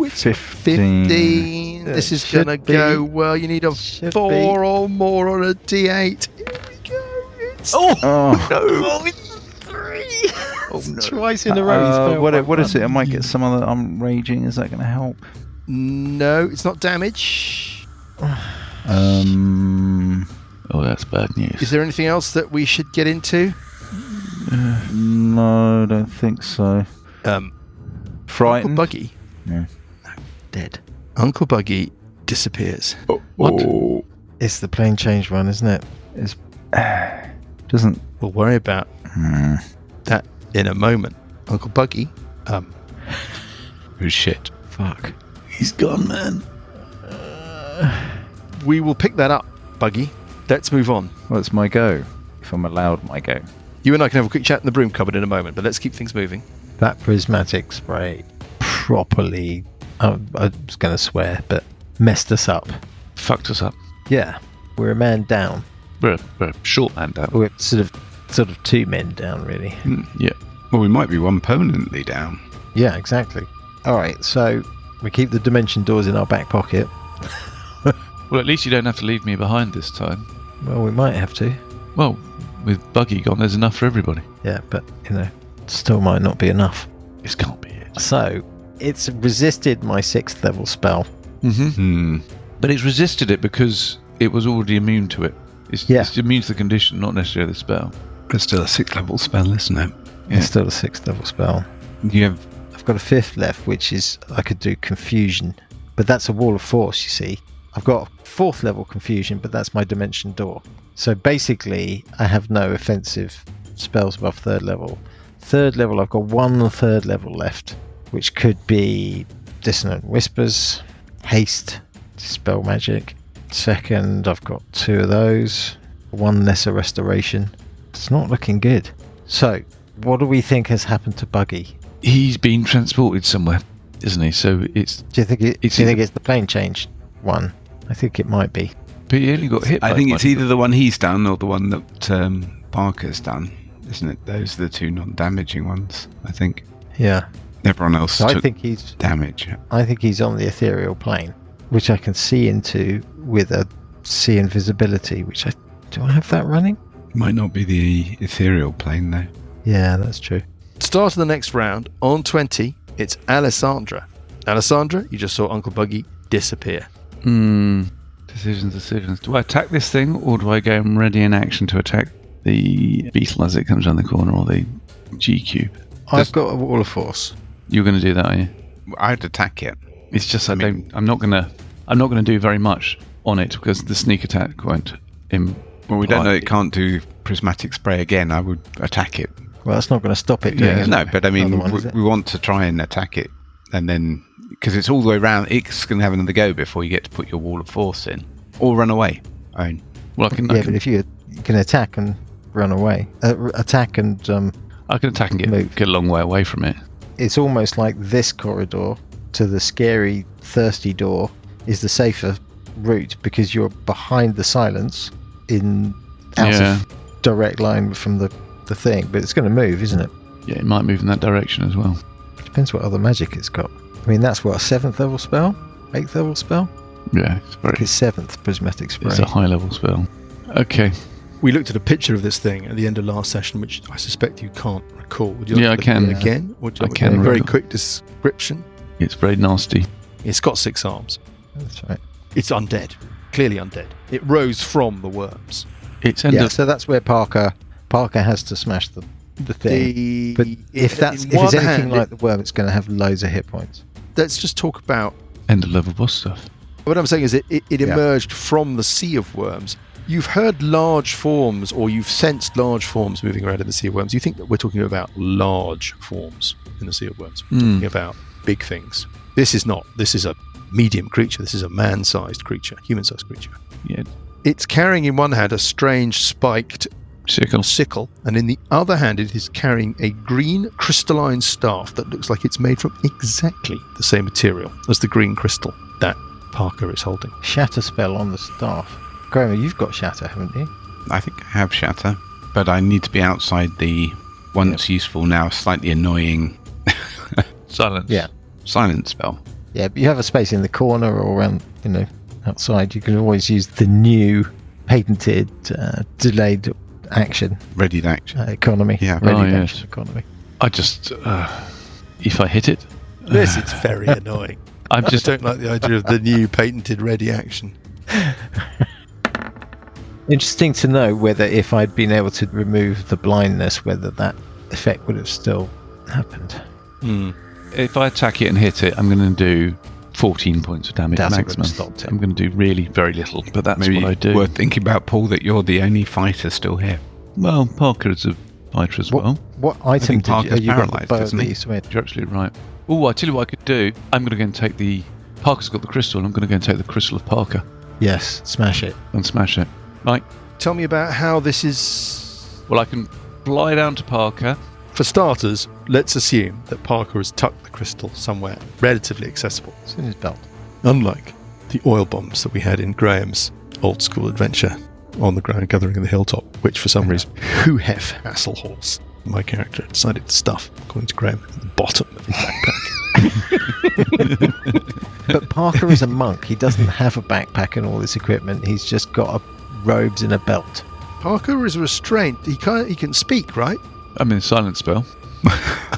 A: it's
D: 15.
A: This is going to go well. You need a 4 or more on a D8. Here we go. It's
B: no.
A: It's 3. Oh, no.
B: Twice in a row.
D: What is it? I might get some other... I'm raging. Is that going to help?
A: No, it's not damage.
C: Oh, that's bad news.
A: Is there anything else that we should get into?
D: No, I don't think so. Frightened.
A: Uncle Buggy.
D: Yeah.
B: Dead.
A: Uncle Buggy disappears.
C: What?
D: Oh,
B: It's the plane change one, isn't it?
D: it's doesn't.
A: We'll worry about
D: Hmm.
A: that in a moment. Uncle Buggy.
E: Who's shit?
B: Fuck.
C: He's gone, man.
A: We will pick that up, Buggy. Let's move on.
D: Well, it's my go. If I'm allowed my go.
A: You and I can have a quick chat in the broom cupboard in a moment, but let's keep things moving.
B: That prismatic spray properly, I was going to swear, but messed us up.
C: Fucked us up.
B: Yeah. We're a man down.
C: We're a short man down.
B: We're sort of 2 men down, really.
C: Yeah.
E: Well, we might be one permanently down.
B: Yeah, exactly. All right, so we keep the dimension doors in our back pocket.
C: Well, at least you don't have to leave me behind this time.
B: Well, we might have to.
C: Well, with Buggy gone, there's enough for everybody.
B: Yeah, but, still might not be enough.
C: This can't be it.
B: So, it's resisted my 6th level spell.
C: Mm-hmm. But it's resisted it because it was already immune to it. It's immune to the condition, not necessarily the spell.
E: But still a 6th level spell, isn't it?
C: Yeah.
B: It's still a 6th level spell. I've got a 5th left, which is I could do confusion, but that's a wall of force, you see. I've got a 4th level confusion, but that's my dimension door. So basically, I have no offensive spells above 3rd level. 3rd level, I've got 1 3rd level left, which could be Dissonant Whispers, Haste, Dispel Magic. 2nd, I've got 2 of those. 1 Lesser Restoration. It's not looking good. So, what do we think has happened to Buggy?
C: He's been transported somewhere, isn't he? So it's...
B: Do you think it's the plane change one? I think it might be.
C: But he only got hit by
E: I think
C: it,
E: it's either the one he's done or the one that Parker's done, isn't it? Those are the 2 non-damaging ones, I think.
B: Yeah.
E: Everyone else
B: So I
E: took
B: think he's
E: damage.
B: I think he's on the ethereal plane, which I can see into with a see invisibility, do I have that running?
E: Might not be the ethereal plane, though.
B: Yeah, that's true.
A: Start of the next round. On 20, it's Alessandra. Alessandra, you just saw Uncle Buggy disappear.
C: Decisions. Do I attack this thing, or do I go ready in action to attack the beetle as it comes around the corner, or the G cube?
B: I've got a wall of force.
C: You're going to do that, are you?
E: I'd attack it.
C: It's just I'm not going to do very much on it because the sneak attack won't.
E: Well, we don't know it can't do prismatic spray again. I would attack it.
B: Well, that's not going to stop it doing
E: No, but I mean,
B: one,
E: we want to try and attack it, and then because it's all the way around, it's going to have another go before you get to put your wall of force in, or run away.
C: Well, I can.
B: But if you can attack and run away, attack and
C: I can attack and get a long way away from it.
B: It's almost like this corridor to the scary, thirsty door is the safer route because you're behind the silence out of direct line from the thing, but it's going to move, isn't it?
C: Yeah, it might move in that direction as well.
B: Depends what other magic it's got. I mean, that's what, a 7th level spell? 8th level spell?
C: Yeah,
B: It's 7th Prismatic Spray.
C: It's a high level spell. Okay.
A: We looked at a picture of this thing at the end of last session, which I suspect you can't recall. Would you like to
C: I
A: look
C: can.
A: at it again? Would you
C: I
A: like
C: can.
A: a very quick description?
C: It's very nasty.
A: It's got 6 arms.
B: That's right.
A: It's undead. Clearly undead. It rose from the worms.
C: It's
B: So that's where Parker has to smash the thing. But if it's anything like the worm, it's going to have loads of hit points.
A: Let's just talk about...
C: end of level boss stuff.
A: What I'm saying is it emerged from the sea of worms. You've heard large forms, or you've sensed large forms moving around in the sea of worms. You think that we're talking about large forms in the sea of worms. We're talking about big things. This is not. This is a medium creature. This is a man-sized creature, human-sized creature.
C: Yeah.
A: It's carrying in one hand a strange spiked sickle, and in the other hand it is carrying a green crystalline staff that looks like it's made from exactly the same material as the green crystal that Parker is holding.
B: Shatter spell on the staff. Kramer, you've got shatter, haven't you?
E: I think I have shatter, but I need to be outside the once useful, now slightly annoying
C: Silence.
B: Yeah.
E: silent spell.
B: Yeah, but you have a space in the corner or around, outside. You can always use the new patented delayed action
E: Ready to action.
B: economy.
E: Yeah.
B: Ready
C: yes.
B: action economy.
C: I just, if I hit it,
A: This is very annoying.
C: I
A: I
C: just
A: don't like the idea of the new patented ready action.
B: Interesting to know whether if I'd been able to remove the blindness, whether that effect would have still happened.
C: If I attack it and hit it, I'm going to do 14 points of damage
B: That's
C: maximum.
B: stopped it.
C: I'm going to do really very little, but that's
E: Maybe
C: what I do.
E: worth thinking about, Paul, that you're the only fighter still here.
C: Well, Parker is a fighter as well.
B: What item
E: think Parker's
B: you got? The
E: paralysed,
B: bow
E: isn't
B: that
E: he?
B: you switched.
C: You're absolutely right. Oh, I tell you what I could do. I'm going to go and take the... Parker's got the crystal. I'm going to go and take the crystal of Parker
B: Yes, smash it.
C: and smash it. Right.
A: Tell me about how this is.
C: Well, I can fly down to Parker.
A: For starters, let's assume that Parker has tucked the crystal somewhere relatively accessible.
B: It's in his belt.
A: Unlike the oil bombs that we had in Graham's old school adventure on the ground gathering in the hilltop, which for some reason, who hef Hasselhorse, my character, decided to stuff, according to Graham, at the bottom of his backpack.
B: But Parker is a monk. He doesn't have a backpack and all this equipment. He's just got robes and a belt.
A: Parker is restrained. He can speak, right?
C: I'm in a silent spell.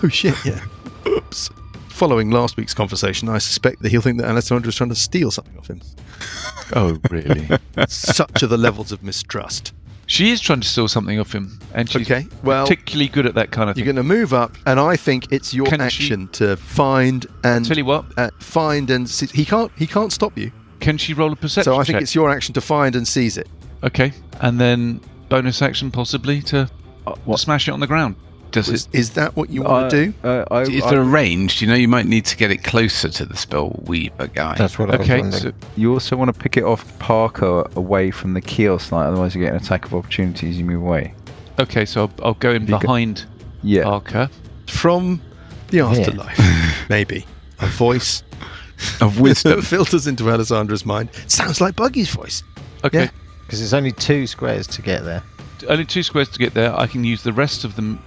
A: Oh shit, yeah. Oops. Following last week's conversation, I suspect that he'll think that Alessandra is trying to steal something off him.
C: Oh, really?
A: Such are the levels of mistrust.
C: She is trying to steal something off him, and she's
A: Okay, well,
C: particularly good at that kind of
A: you're
C: thing.
A: going to move up, and I think it's your
C: Can
A: action to find and
C: Tell you what,
A: find and he can't stop you.
C: can she roll a perception
A: So I think
C: check?
A: it's your action to find and seize it.
C: Okay, and then bonus action possibly to smash it on the ground.
E: Does it?
A: Is that what you want to do?
E: Is there a range? You might need to get it closer to the spell weaver guy.
B: That's what I was
C: Okay,
B: wondering.
C: so
D: You also want to pick it off Parker away from the kiosk, like, otherwise you get an attack of opportunity as you move away.
C: so I'll go in
D: You go-
C: behind
D: Yeah.
C: Parker.
A: From the afterlife, maybe. A voice
E: of
A: that
E: wisdom.
A: filters into Alessandra's mind. Sounds like Buggy's voice.
C: Okay,
A: Yeah.
B: Because it's only 2 squares to get there.
C: only 2 squares to get there. I can use the rest of them.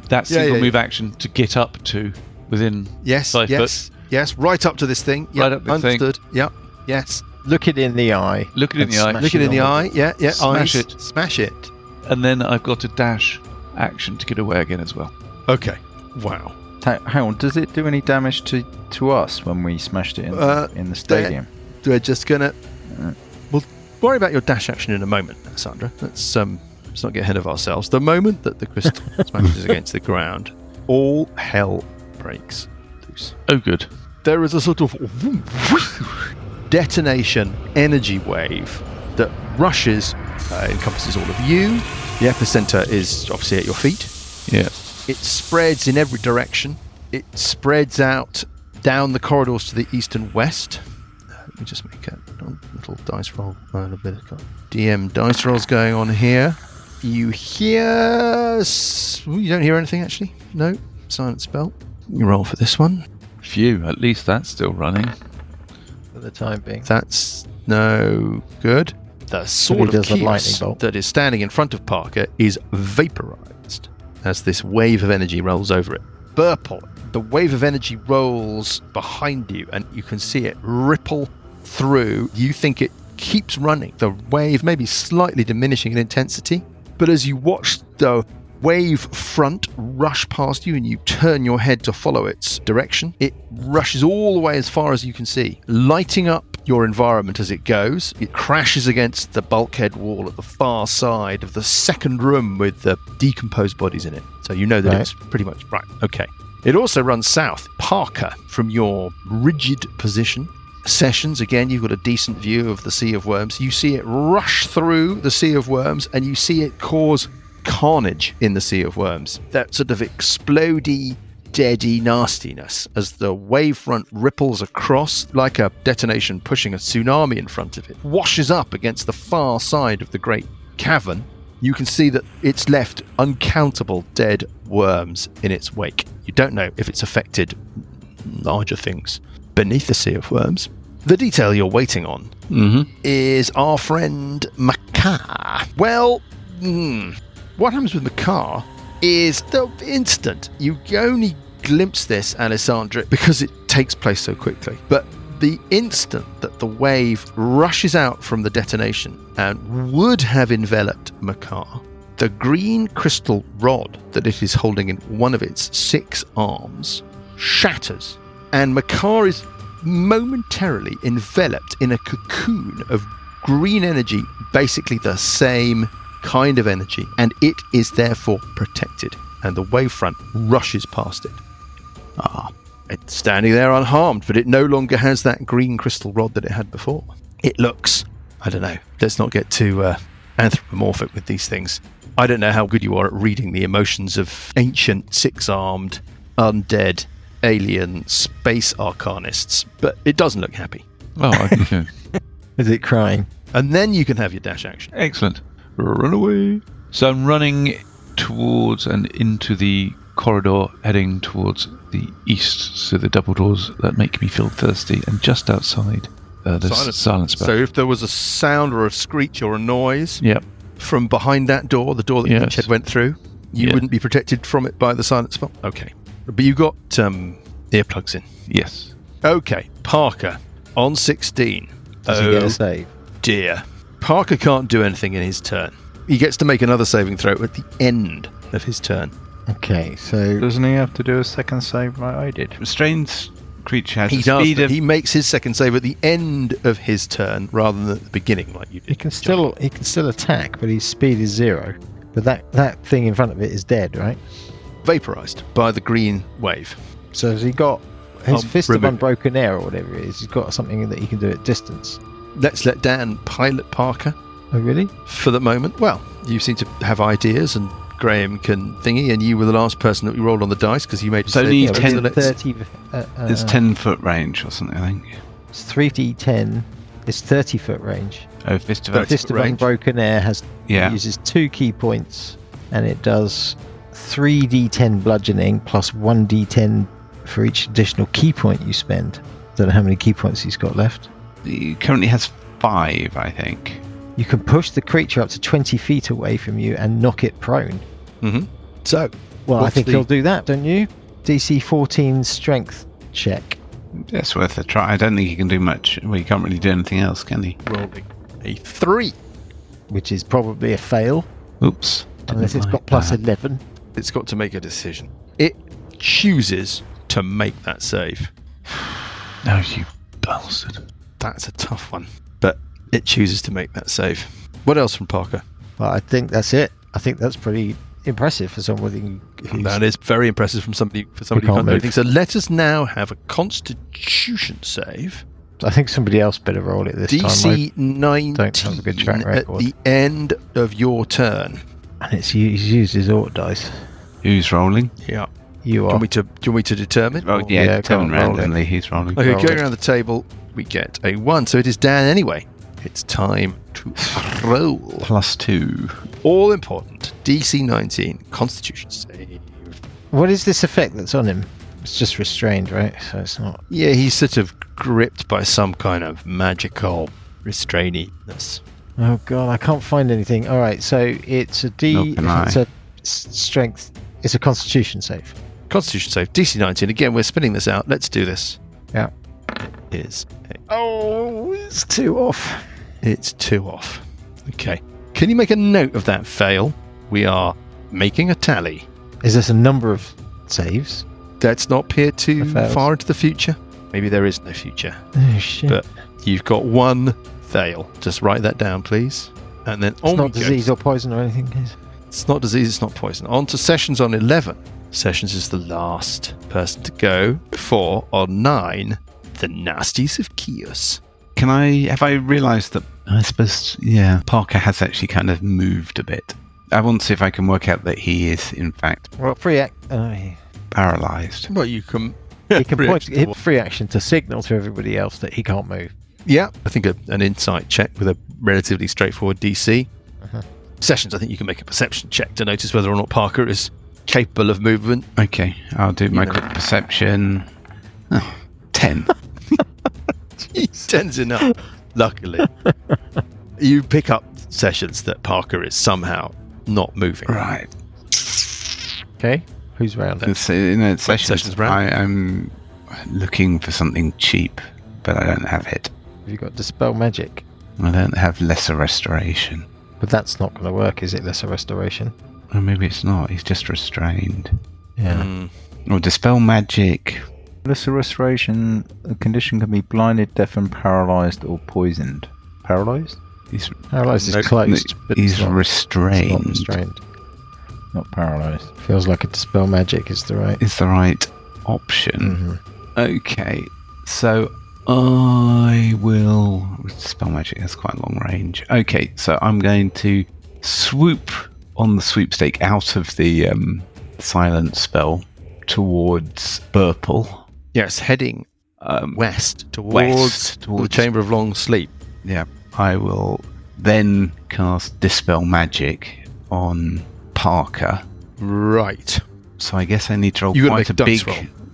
C: That single move action to get up to within
A: Yes,
C: 5 foot.
A: yes. Right up to this thing. Yep,
C: Right up the thing.
A: understood. Yep, yes.
B: Look it in the eye.
C: Look it in
B: and
C: the eye.
B: smash
A: Look it in the
B: on
A: eye. Yeah.
C: Smash
A: eyes.
C: it.
A: Smash it.
C: And then I've got a dash action to get away again as well.
A: Okay. Wow.
D: Hang on, does it do any damage to us when we smashed it in the stadium?
A: We're just gonna. We'll worry about your dash action in a moment, Sandra. Let's not get ahead of ourselves. The moment that the crystal smashes against the ground, all hell breaks loose.
C: Oh, good.
A: There is a sort of detonation energy wave that rushes, encompasses all of you. The epicenter is obviously at your feet.
C: Yeah.
A: It spreads in every direction. It spreads out down the corridors to the east and west. Let me just make a little dice roll. A bit of DM dice rolls going on here. You hear... You don't hear anything, actually. No. Silent spell. You roll for this one.
C: Phew, at least that's still running.
B: for the time being.
A: That's no good. The sword of
B: does a lightning
A: Chaos
B: bolt.
A: that is standing in front of Parker is vaporized as this wave of energy rolls over it. Burple, the wave of energy rolls behind you and you can see it ripple through. You think it keeps running. The wave may be slightly diminishing in intensity, but as you watch the wave front rush past you and you turn your head to follow its direction, it rushes all the way as far as you can see, lighting up your environment as it goes. It crashes against the bulkhead wall at the far side of the second room with the decomposed bodies in it. So you know that
B: Right.
A: it's pretty much right. Okay. It also runs south. Parker, from your rigid position, Sessions, again, you've got a decent view of the Sea of Worms. You see it rush through the Sea of Worms and you see it cause carnage in the Sea of Worms. That sort of explodey, deady nastiness as the wavefront ripples across like a detonation pushing a tsunami in front of it, washes up against the far side of the great cavern. You can see that it's left uncountable dead worms in its wake. You don't know if it's affected larger things beneath the Sea of Worms. The detail you're waiting on is our friend Makar. Well, what happens with Makar is the instant. You only glimpse this, Alessandra, because it takes place so quickly. But the instant that the wave rushes out from the detonation and would have enveloped Makar, the green crystal rod that it is holding in one of its 6 arms shatters, and Makar is momentarily enveloped in a cocoon of green energy, basically the same kind of energy, and it is therefore protected, and the wavefront rushes past it. It's standing there unharmed, but it no longer has that green crystal rod that it had before. It looks, I don't know, let's not get too anthropomorphic with these things. I don't know how good you are at reading the emotions of ancient, six-armed, undead, alien, space arcanists, but it doesn't look happy.
C: Oh, okay.
B: Is it crying?
A: And then you can have your dash action.
C: Excellent. Run away. So I'm running towards and into the corridor, heading towards the east, so the double doors that make me feel thirsty, and just outside the silence spell.
A: So if there was a sound or a screech or a noise
C: Yep.
A: from behind that door, the door that
C: Yes.
A: Mitch went through, you wouldn't be protected from it by the silence spell? Okay. But you got earplugs in.
C: Yes.
A: Okay, Parker on 16.
B: Does he get a save?
A: Dear. Parker can't do anything in his turn. He gets to make another saving throw at the end of his turn.
B: Okay, so
D: Doesn't he have to do a second save like I did?
E: Restrained creature has
A: He
E: a
A: does.
E: speed
A: But
E: of...
A: he makes his second save at the end of his turn rather than at the beginning, like you did.
B: he can still attack, but his speed is 0. But that thing in front of it is dead, right?
A: Vaporized by the green wave.
B: So has he got his Fist of
A: remove-
B: Unbroken Air or whatever it is? He's got something that he can do at distance.
A: Let's let Dan pilot Parker
B: Oh, really?
A: for the moment. Well, you seem to have ideas, and Graham can thingy, and you were the last person that we rolled on the dice because you made.
E: So only
A: so
E: 10
A: let's-
B: 30.
E: It's 10-foot range or something, I think.
B: It's 3d10. It's 30-foot range.
E: Oh, Fist of...
A: 30
B: Fist of
A: range.
B: Unbroken Air
E: Yeah.
B: uses 2 key points, and it does 3d10 bludgeoning plus 1d10 for each additional key point you spend. Don't know how many key points he's got left.
E: He currently has 5, I think.
B: You can push the creature up to 20 feet away from you and knock it prone.
A: Mhm. So,
B: Well, I
A: What's
B: think
A: the-
B: he'll do that, don't you? DC 14 strength check.
E: That's worth a try. I don't think he can do much. Well, he can't really do anything else, can he?
A: rolling a 3.
B: Which is probably a fail,
E: Oops.
B: unless it's got plus 11.
A: It's got to make a decision. It chooses to make that save.
C: No, you bastard.
A: That's a tough one, but it chooses to make that save. What else from Parker?
B: Well, I think that's it. I think that's pretty impressive for somebody who's...
A: That is very impressive from somebody who
B: can't
A: can't do
B: move.
A: anything. So let us now have a Constitution save.
B: I think somebody else better roll it this time.
A: DC 19
B: don't have a good track
A: at
B: record.
A: the end of your turn.
B: And he's used his Oort dice.
E: Who's rolling?
A: Yeah.
B: You
A: Do you
B: are.
A: want me to determine?
E: Oh,
A: Or-
E: yeah,
B: yeah,
E: turn
B: go on, roll
E: randomly. He's rolling.
A: Okay,
B: roll
A: going
B: it.
A: around the table, we get a 1. So it is Dan anyway. It's time to roll.
E: +2.
A: All important. DC 19. Constitution save.
B: What is this effect that's on him? It's just restrained, right? So it's not...
A: Yeah, he's sort of gripped by some kind of magical restraininess.
B: Oh god, I can't find anything. All right, so it's a D.
E: Nor can I.
B: It's a strength. It's a Constitution save.
A: Constitution save. DC 19. Again, we're spinning this out. Let's do this.
B: Yeah.
A: Is
B: Oh, it's 2 off.
A: It's 2 off. Okay. Can you make a note of that fail? We are making a tally.
B: Is this a number of saves?
A: Let's not peer too
B: The fails.
A: far into the future. Maybe there is no future.
B: Oh shit!
A: But you've got 1 fail. Just write that down, please. And then
B: It's
A: on
B: not
A: we go.
B: disease or poison or anything. Is it?
A: It's not disease, it's not poison. On to Sessions on 11. Sessions is the last person to go. 4 on 9. The Nasties of Chaos.
E: Have I realised that, I suppose, yeah, Parker has actually kind of moved a bit. I want to see if I can work out that he is, in fact,
B: Well, free act.
E: paralysed.
A: Well, you can...
B: He can point
A: react to
B: hit
A: what-
B: free action to signal to everybody else that he can't move.
A: Yeah, I think an insight check with a relatively straightforward DC.
B: Uh-huh.
A: Sessions, I think you can make a perception check to notice whether or not Parker is capable of movement.
E: Okay, I'll do my
A: know.
E: quick perception. Oh, 10.
A: 10's enough, luckily. You pick up Sessions that Parker is somehow not moving.
E: Right.
B: Okay, who's round?
E: So, Sessions,
A: Sessions round.
E: I'm looking for something cheap, but I don't have it.
B: Have you got Dispel Magic?
E: I don't have Lesser Restoration.
B: But that's not going to work, is it? Lesser Restoration.
E: Or maybe it's not. He's just restrained.
B: Yeah.
A: Mm.
E: Or Dispel Magic.
D: Lesser restoration, a condition can be blinded, deafened, paralysed, or poisoned. Paralysed?
E: He's
B: Paralyzed is
A: No,
B: closed, but
E: he's
B: it's not,
E: restrained.
B: it's not restrained.
D: Not paralysed.
B: Feels like a Dispel Magic is the right.
E: Is the right option. Okay, so I will... Spell magic has quite a long range. Okay, so I'm going to swoop on the sweepstake out of the silent spell towards Burple.
A: Yes, heading west towards the Chamber of Long Sleep.
E: Yeah, I will then cast Dispel Magic on Parker.
A: Right.
E: So I guess I need to roll quite a big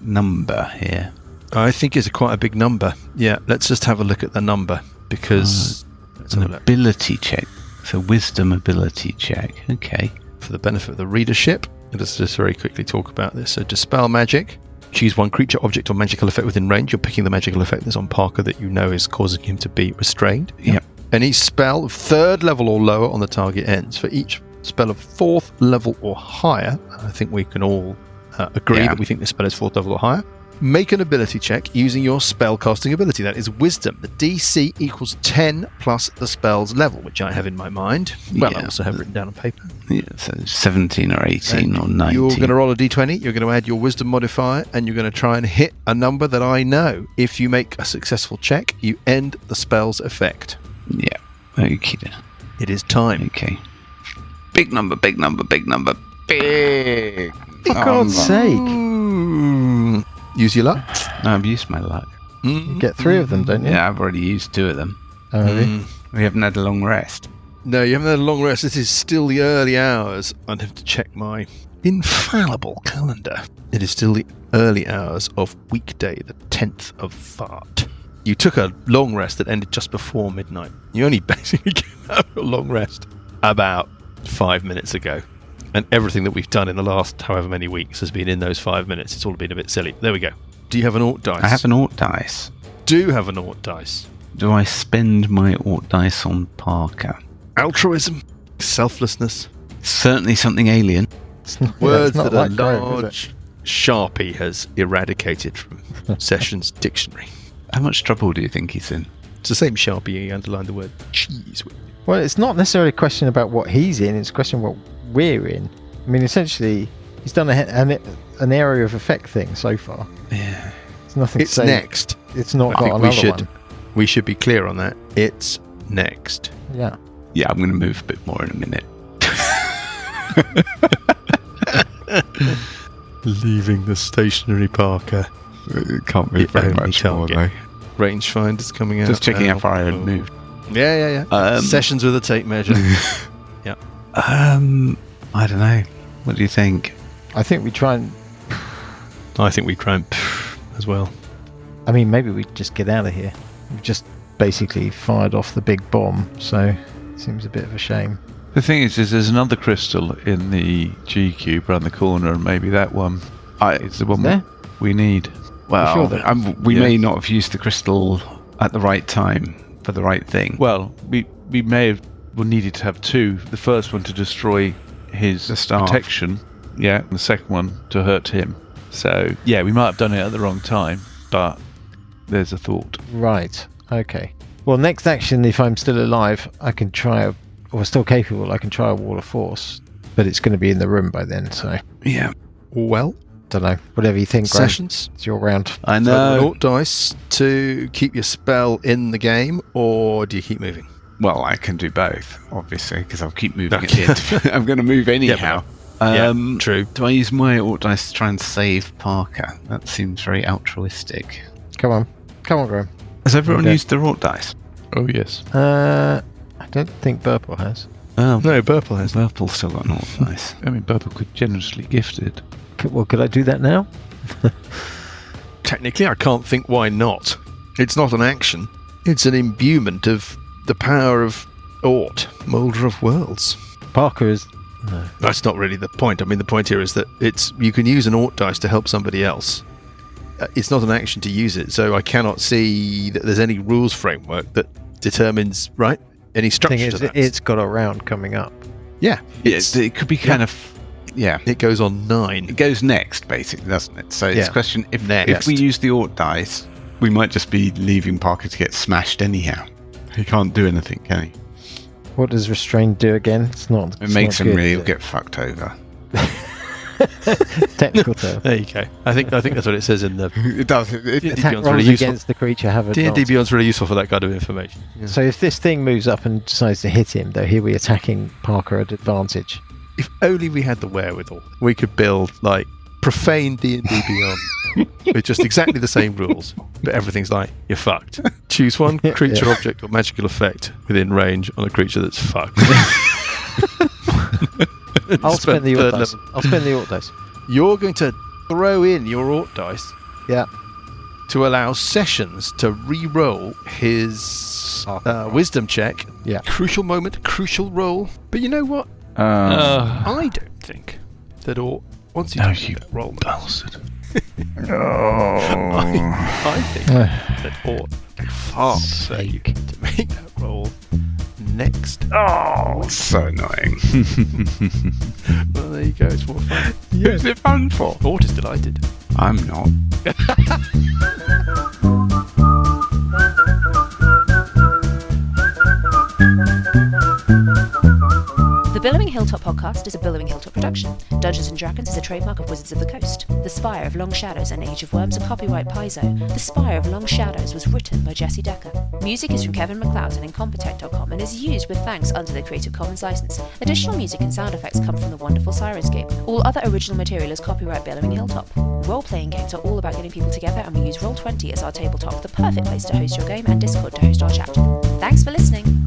E: number here.
A: I think it's quite a big number. Yeah, let's just have a look at the number, because...
E: it's an ability check. So wisdom ability check. Okay.
A: For the benefit of the readership, let's just very quickly talk about this. So Dispel Magic. Choose one creature, object, or magical effect within range. You're picking the magical effect that's on Parker that you know is causing him to be restrained.
E: Yep.
A: Any spell of 3rd level or lower on the target ends. For each spell of 4th level or higher, I think we can all agree that we think this spell is 4th level or higher. Make an ability check using your spell casting ability. That is wisdom. The DC equals 10 plus the spell's level, which I have in my mind. Well, I also have written down on paper.
E: Yeah, so 17 or 18 or 19.
A: You're going to roll a d20, you're going to add your wisdom modifier, and you're going to try and hit a number that I know. If you make a successful check, you end the spell's effect.
E: Yeah. Okay.
A: It is time.
E: Okay. Big number, big number, big number. Big.
B: For God's sake.
A: Use your luck.
E: No, I've used my luck.
B: You get 3 of them, don't you?
E: Yeah, I've already used 2 of them.
B: Oh, really?
E: We haven't had a long rest.
A: No, you haven't had a long rest. This is still the early hours. I'd have to check my infallible calendar. It is still the early hours of weekday, the 10th of Fart. You took a long rest that ended just before midnight. You only basically came out of a long rest about 5 minutes ago. And everything that we've done in the last however many weeks has been in those 5 minutes. It's all been a bit silly. There we go. Do you have an Oort dice?
E: I have an Oort dice.
A: Do have an Oort dice.
E: Do I spend my Oort dice on Parker?
A: Altruism. Selflessness.
E: Certainly something alien.
A: Words
B: not
A: that
B: like
A: a
B: Graham,
A: large Sharpie has eradicated from Sessions' dictionary.
E: How much trouble do you think he's in?
A: It's the same Sharpie you underlined the word cheese with.
B: Well, it's not necessarily a question about what he's in, it's a question of what we're in. I mean, essentially, he's done an area of effect thing so far.
E: Yeah.
B: It's nothing
A: It's
B: to say.
A: next.
B: It's not
A: I
B: got
A: think
B: another one.
A: we should be clear on that. It's next.
B: Yeah.
E: Yeah, I'm going to move a bit more in a minute.
A: Leaving the stationary Parker.
E: It can't move
A: The
E: very
A: only
E: much more,
A: target.
E: though.
A: Rangefinder's coming out.
E: Just checking
A: now.
E: how far I had moved.
A: Yeah. Sessions with a tape measure. Yeah.
E: I don't know. What do you think?
B: I think we try and...
A: I think we try and as well.
B: I mean, maybe we just get out of here. We've just basically fired off the big bomb, so it seems a bit of a shame.
C: The thing is there's another crystal in the G cube around the corner, and maybe that one is the one
B: there?
C: we need.
E: Well,
B: sure that-
E: we
C: Yeah.
E: may not have used the crystal at the right time for the right thing.
C: Well, we may have needed to have 2. The first one to destroy his
E: The staff.
C: protection, and the second one to hurt him. So, yeah, we might have done it at the wrong time, but there's a thought.
B: Right. Okay. Well, next action, if I'm still alive, I can try, or still capable, I can try a wall of force, but it's going to be in the room by then, so
E: Yeah.
A: Well,
B: don't know. Whatever you think, Graham.
A: Sessions.
B: It's your round.
E: I
A: So
E: know.
A: an Oort dice to keep your spell in the game, or do you keep moving?
E: Well, I can do both, obviously, because I'll keep moving
A: Okay.
E: at the end. I'm going to move anyhow.
A: True.
E: Do I use my Oort dice to try and save Parker? That seems very altruistic.
B: Come on, Graham.
E: Has everyone
B: Okay.
E: used their Oort dice?
C: Oh, yes.
B: I don't think Burple has.
E: Oh,
A: No, Burple has.
E: Purple's still got an Oort dice.
C: I mean, Purple could generously gift it.
B: Well, could I do that now?
A: Technically, I can't think why not. It's not an action. It's an imbuement of the power of Oort, Moulder of Worlds.
B: Parker is... No.
A: That's not really the point. I mean, the point here is that you can use an Oort dice to help somebody else. It's not an action to use it, so I cannot see that there's any rules framework that determines, right, any structure
B: Thing
A: to
B: is,
A: that.
B: it's got a round coming up.
A: Yeah,
E: It could be kind of... Yeah.
A: it goes on 9.
E: It goes next, basically, doesn't it? So it's
A: Yeah.
E: a question, if
A: Next.
E: we use the Oort dice, we might just be leaving Parker to get smashed anyhow. He can't do anything, can he?
B: What does restrained do again? It's not.
E: It makes him
B: good,
E: really
B: is it?
E: get fucked over.
B: Technical term.
A: There you go. I think that's what it says in the.
E: It does.
B: Attack
A: Beyond's
B: rolls
A: really useful.
B: against the creature have
A: D&D
B: advantage.
A: Beyond's really useful for that kind of information. Yeah.
B: So if this thing moves up and decides to hit him, though, here we're attacking Parker at advantage.
A: If only we had the wherewithal, we could build like profane D&D Beyond with just exactly the same rules, but everything's like you're fucked. Choose one creature, object, or magical effect within range on a creature that's fucked.
B: I'll spend the
A: third
B: Oort dice.
A: level.
B: I'll spend the Oort dice.
A: You're going to throw in your Oort dice
B: Yeah.
A: to allow Sessions to re-roll his wisdom check.
B: Yeah.
A: Crucial moment, crucial roll. But you know what? I don't think that Oort wants you to make that roll.
C: Bastard.
A: I think that Oort would far prefer you to make that roll next.
E: Oh, so annoying.
A: Well, there you go. It's more fun.
E: Who's it fun for?
A: Oort is delighted.
E: I'm not.
G: The Billowing Hilltop podcast is a Billowing Hilltop production. Dungeons & Dragons is a trademark of Wizards of the Coast. The Spire of Long Shadows and Age of Worms are copyright Paizo. The Spire of Long Shadows was written by Jesse Decker. Music is from Kevin MacLeod and Incompetech.com and is used with thanks under the Creative Commons license. Additional music and sound effects come from the wonderful Sirenscape. All other original material is copyright Billowing Hilltop. Role-playing games are all about getting people together, and we use Roll20 as our tabletop, the perfect place to host your game, and Discord to host our chat. Thanks for listening!